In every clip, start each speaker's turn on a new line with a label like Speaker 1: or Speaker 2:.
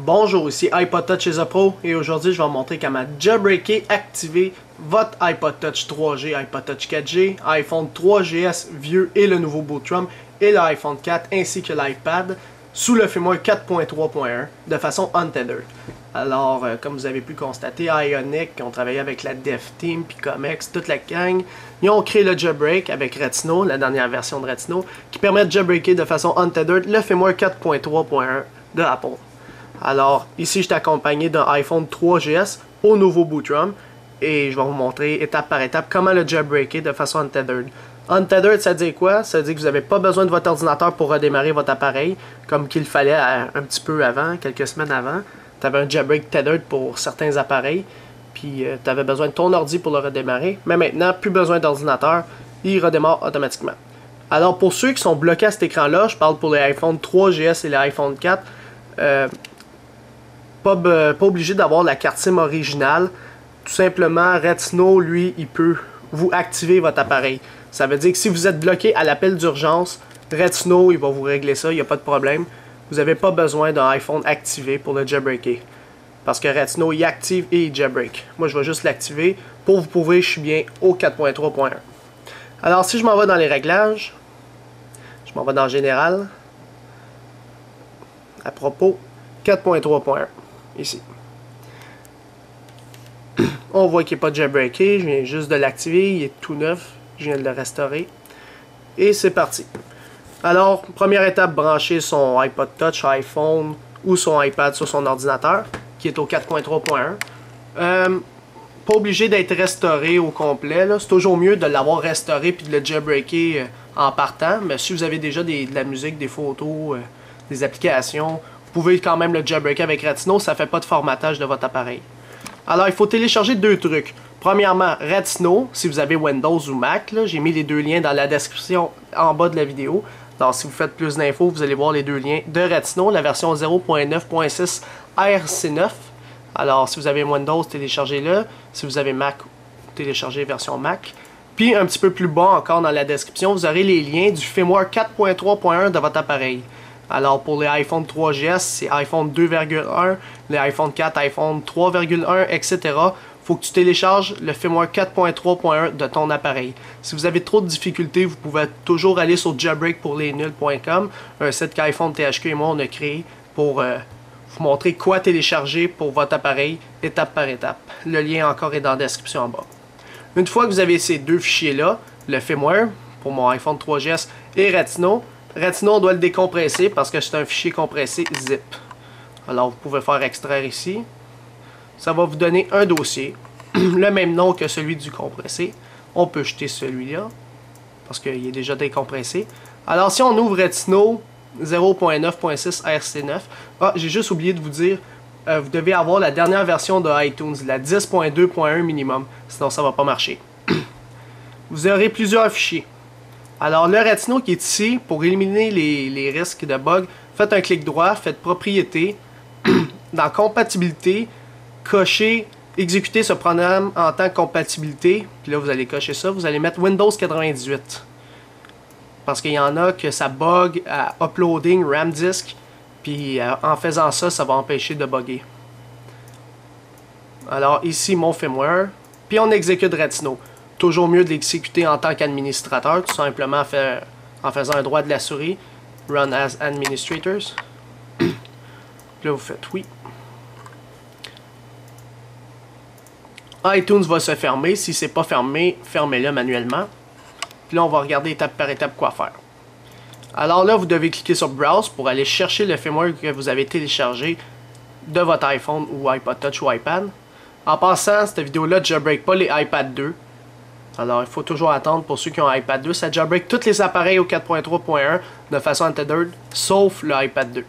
Speaker 1: Bonjour, ici iPod Touch is a Pro et aujourd'hui je vais vous montrer comment jailbreaker, activer votre iPod Touch 3G, iPod Touch 4G, iPhone 3GS vieux et le nouveau Bootrum et l'iPhone 4 ainsi que l'iPad sous le firmware 4.3.1 de façon untethered. Alors, comme vous avez pu constater, Ionic ont travaillé avec la Dev Team, puis Comex, toute la gang. Ils ont créé le jailbreak avec Retino, la dernière version de Retino, qui permet de jailbreaker de façon untethered le firmware 4.3.1 de Apple. Alors, ici, je suis accompagné d'un iPhone 3GS au nouveau Bootrum et je vais vous montrer étape par étape comment le jailbreaker de façon untethered. Untethered, ça dit quoi? Ça dit que vous n'avez pas besoin de votre ordinateur pour redémarrer votre appareil, comme qu'il fallait un petit peu avant, quelques semaines avant. Tu avais un jailbreak tethered pour certains appareils, puis tu avais besoin de ton ordi pour le redémarrer. Mais maintenant, plus besoin d'ordinateur, il redémarre automatiquement. Alors, pour ceux qui sont bloqués à cet écran-là, je parle pour les iPhone 3GS et les iPhone 4, pas obligé d'avoir la carte SIM originale. Tout simplement, Retino, lui, il peut vous activer votre appareil. Ça veut dire que si vous êtes bloqué à l'appel d'urgence, Retino, il va vous régler ça, il n'y a pas de problème. Vous n'avez pas besoin d'un iPhone activé pour le jailbreaker. Parce que Retino, il active et il jailbreak. Moi, je vais juste l'activer pour vous prouver que je suis bien au 4.3.1. Alors, si je m'en vais dans les réglages, je m'en vais dans Général, à propos, 4.3.1. Ici. On voit qu'il n'est pas jailbreaké, je viens juste de l'activer, il est tout neuf, je viens de le restaurer. Et c'est parti. Alors, première étape, brancher son iPod Touch, iPhone ou son iPad sur son ordinateur, qui est au 4.3.1. Pas obligé d'être restauré au complet, c'est toujours mieux de l'avoir restauré puis de le jailbreaker en partant, mais si vous avez déjà de la musique, des photos, des applications, vous pouvez quand même le jailbreaker avec Retino, ça ne fait pas de formatage de votre appareil. Alors, il faut télécharger deux trucs. Premièrement, Retino, si vous avez Windows ou Mac, j'ai mis les deux liens dans la description en bas de la vidéo. Donc, si vous faites plus d'infos, vous allez voir les deux liens de Retino, la version 0.9.6 RC9. Alors, si vous avez Windows, téléchargez-le. Si vous avez Mac, téléchargez la version Mac. Puis, un petit peu plus bas encore dans la description, vous aurez les liens du firmware 4.3.1 de votre appareil. Alors, pour les iPhone 3GS, c'est iPhone 2.1, les iPhone 4, iPhone 3.1, etc. Il faut que tu télécharges le firmware 4.3.1 de ton appareil. Si vous avez trop de difficultés, vous pouvez toujours aller sur jailbreakpourlesnuls.com, un site qu'iPhone THQ et moi on a créé pour vous montrer quoi télécharger pour votre appareil, étape par étape. Le lien encore est dans la description en bas. Une fois que vous avez ces deux fichiers-là, le firmware pour mon iPhone 3GS et Retino, on doit le décompresser parce que c'est un fichier compressé zip. Alors vous pouvez faire extraire ici. Ça va vous donner un dossier, le même nom que celui du compressé. On peut jeter celui-là parce qu'il est déjà décompressé. Alors si on ouvre Retino 0.9.6 RC9, j'ai juste oublié de vous dire, vous devez avoir la dernière version de iTunes, la 10.2.1 minimum, sinon ça ne va pas marcher. Vous aurez plusieurs fichiers. Alors, le Retino qui est ici, pour éliminer les risques de bugs, faites un clic droit, faites Propriété, dans Compatibilité, cochez Exécuter ce programme en tant que compatibilité, puis là vous allez cocher ça, vous allez mettre Windows 98. Parce qu'il y en a que ça bug à uploading RAM disk, puis en faisant ça, ça va empêcher de bugger. Alors ici mon firmware, puis on exécute Retino. Toujours mieux de l'exécuter en tant qu'administrateur, tout simplement en faisant un droit de la souris, Run as Administrators. Là, vous faites oui. iTunes va se fermer. Si c'est pas fermé, fermez-le manuellement. Puis là, on va regarder étape par étape quoi faire. Alors là, vous devez cliquer sur Browse pour aller chercher le firmware que vous avez téléchargé de votre iPhone ou iPod Touch ou iPad. En passant, cette vidéo-là ne jailbreak pas les iPad 2. Alors, il faut toujours attendre pour ceux qui ont un iPad 2. Ça jailbreak tous les appareils au 4.3.1 de façon untethered, sauf le iPad 2.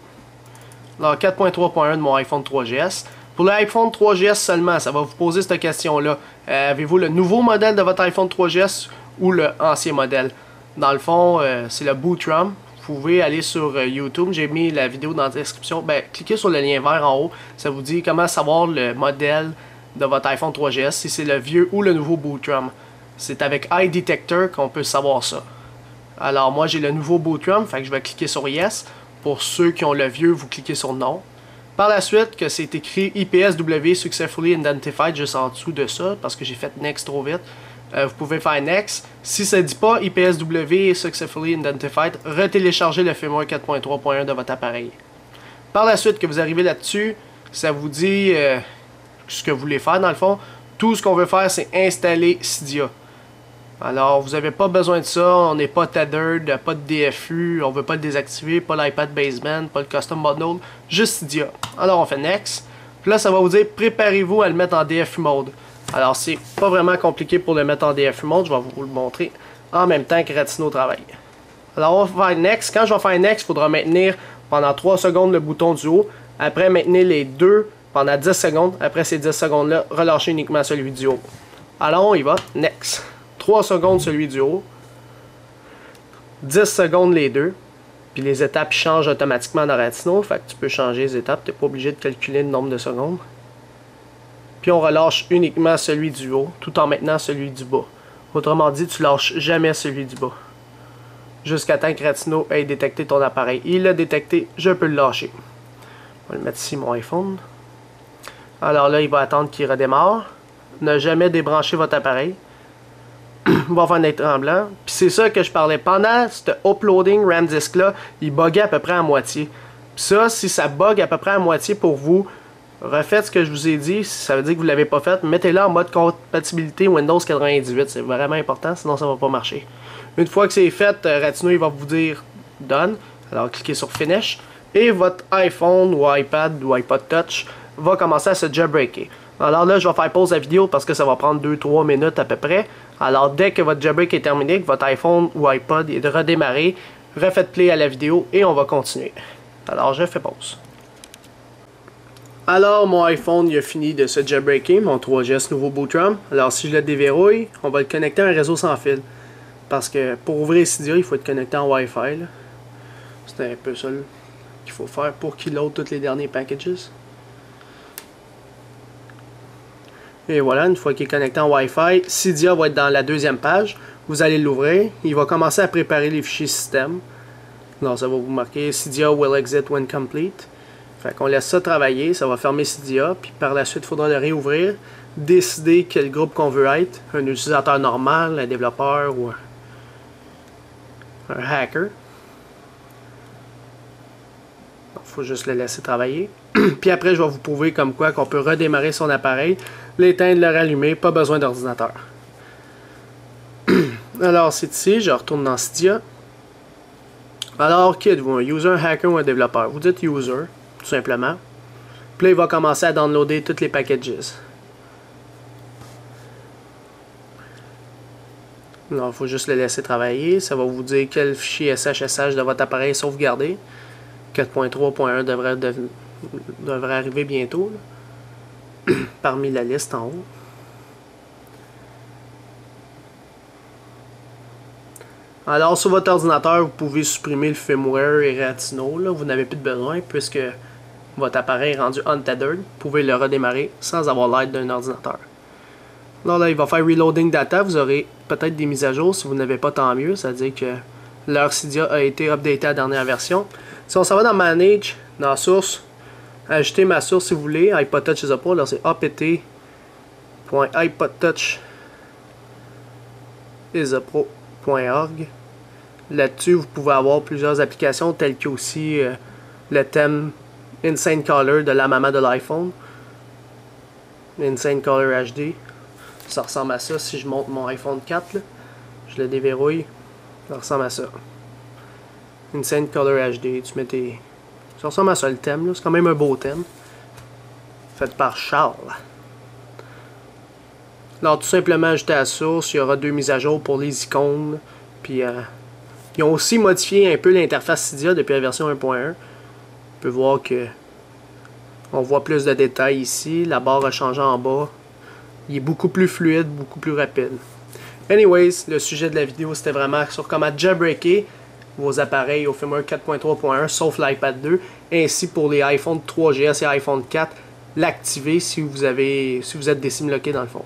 Speaker 1: Alors, 4.3.1 de mon iPhone 3GS. Pour l'iPhone 3GS seulement, ça va vous poser cette question-là. Avez-vous le nouveau modèle de votre iPhone 3GS ou le ancien modèle? Dans le fond, c'est le Bootrum. Vous pouvez aller sur YouTube. J'ai mis la vidéo dans la description. Cliquez sur le lien vert en haut. Ça vous dit comment savoir le modèle de votre iPhone 3GS, si c'est le vieux ou le nouveau Bootrum. C'est avec iDetector qu'on peut savoir ça. Alors moi j'ai le nouveau Bootrum, fait que je vais cliquer sur Yes. Pour ceux qui ont le vieux, vous cliquez sur Non. Par la suite, que c'est écrit IPSW Successfully Identified juste en dessous de ça, parce que j'ai fait Next trop vite, vous pouvez faire Next. Si ça ne dit pas IPSW Successfully Identified, retéléchargez le firmware 4.3.1 de votre appareil. Par la suite, que vous arrivez là-dessus, ça vous dit ce que vous voulez faire dans le fond. Tout ce qu'on veut faire, c'est installer Cydia. Alors, vous n'avez pas besoin de ça, on n'est pas tethered, pas de DFU, on ne veut pas le désactiver, pas l'iPad Baseband, pas le Custom Bundle, juste Cydia. Alors, on fait Next. Puis là, ça va vous dire, préparez-vous à le mettre en DFU mode. Alors, c'est pas vraiment compliqué pour le mettre en DFU mode, je vais vous le montrer en même temps que Ratino travaille. Alors, on va faire Next. Quand je vais faire Next, il faudra maintenir pendant 3 secondes le bouton du haut. Après, maintenir les deux pendant 10 secondes. Après ces 10 secondes-là, relâchez uniquement celui du haut. Alors, on y va. Next. 3 secondes celui du haut, 10 secondes les deux, puis les étapes changent automatiquement dans Ratino, fait que tu peux changer les étapes, tu n'es pas obligé de calculer le nombre de secondes. Puis on relâche uniquement celui du haut, tout en maintenant celui du bas. Autrement dit, tu lâches jamais celui du bas. Jusqu'à temps que Ratino ait détecté ton appareil. Il l'a détecté, je peux le lâcher. On va le mettre ici, mon iPhone. Alors là, il va attendre qu'il redémarre. Ne jamais débrancher votre appareil. On va faire un écran blanc. Puis c'est ça que je parlais. Pendant ce uploading RAM disk là, il buguait à peu près à moitié. Puis ça, si ça bug à peu près à moitié pour vous, refaites ce que je vous ai dit. Si ça veut dire que vous ne l'avez pas fait, mettez-le en mode compatibilité Windows 98. C'est vraiment important, sinon ça ne va pas marcher. Une fois que c'est fait, Ratino il va vous dire Done. Alors cliquez sur Finish. Et votre iPhone ou iPad ou iPod Touch va commencer à se jailbreaker. Alors là, je vais faire pause la vidéo parce que ça va prendre 2-3 minutes à peu près. Alors dès que votre jailbreak est terminé, que votre iPhone ou iPod est redémarré, refaites play à la vidéo et on va continuer. Alors je fais pause. Alors mon iPhone il a fini de se jailbreaker, mon 3GS nouveau boot ROM. Alors si je le déverrouille, on va le connecter à un réseau sans fil. Parce que pour ouvrir Cydia, il faut être connecté en Wi-Fi. C'est un peu ça qu'il faut faire pour qu'il load tous les derniers packages. Et voilà, une fois qu'il est connecté en Wi-Fi, Cydia va être dans la deuxième page. Vous allez l'ouvrir. Il va commencer à préparer les fichiers système. Donc ça va vous marquer Cydia will exit when complete. Fait qu'on laisse ça travailler. Ça va fermer Cydia. Puis par la suite, il faudra le réouvrir. Décider quel groupe qu'on veut être. Un utilisateur normal, un développeur ou un hacker. Il faut juste le laisser travailler. Puis après, je vais vous prouver comme quoi qu'on peut redémarrer son appareil, l'éteindre, le rallumer, pas besoin d'ordinateur. Alors, c'est ici, je retourne dans Cydia. Alors, qui êtes-vous, un user, un hacker ou un développeur? Vous dites user, tout simplement. Puis là, il va commencer à downloader tous les packages. Alors, il faut juste le laisser travailler. Ça va vous dire quel fichier SHSH de votre appareil est sauvegardé. 4.3.1 devrait arriver bientôt, là. Parmi la liste en haut. Alors sur votre ordinateur, vous pouvez supprimer le firmware et Ratino, là, vous n'avez plus de besoin puisque votre appareil est rendu untethered. Vous pouvez le redémarrer sans avoir l'aide d'un ordinateur. Alors là, il va faire reloading data, vous aurez peut-être des mises à jour, si vous n'avez pas tant mieux, c'est-à-dire que leur Cydia a été updaté à la dernière version. Si on s'en va dans Manage, dans Source, ajouter ma source si vous voulez, iPod Touch is pas, là c'est apt.iPodTouch.org. Là-dessus, vous pouvez avoir plusieurs applications telles que aussi le thème Insane Color de la maman de l'iPhone. Insane Color HD. Ça ressemble à ça si je monte mon iPhone 4. Là, je le déverrouille. Ça ressemble à ça. Insane Color HD. Tu mets tes... Ça ressemble à ça le thème. C'est quand même un beau thème. Fait par Charles. Alors tout simplement ajouter à la source. Il y aura 2 mises à jour pour les icônes. Puis ils ont aussi modifié un peu l'interface Cydia depuis la version 1.1. On peut voir que on voit plus de détails ici. La barre a changé en bas. Il est beaucoup plus fluide, beaucoup plus rapide. Anyways, le sujet de la vidéo c'était vraiment sur comment jailbreaker vos appareils au firmware 4.3.1 sauf l'iPad 2, ainsi pour les iPhone 3GS et iPhone 4, l'activer si vous êtes décimloqué dans le fond.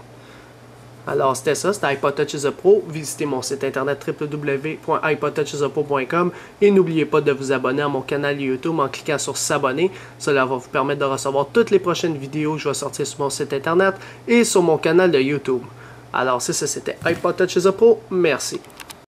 Speaker 1: Alors, c'était ça, c'était iPod Touch is a Pro. Visitez mon site internet www.ipodtouchisaPro.com et n'oubliez pas de vous abonner à mon canal YouTube en cliquant sur s'abonner. Cela va vous permettre de recevoir toutes les prochaines vidéos que je vais sortir sur mon site internet et sur mon canal de YouTube. Alors, c'est ça, c'était iPod Touch is a Pro. Merci.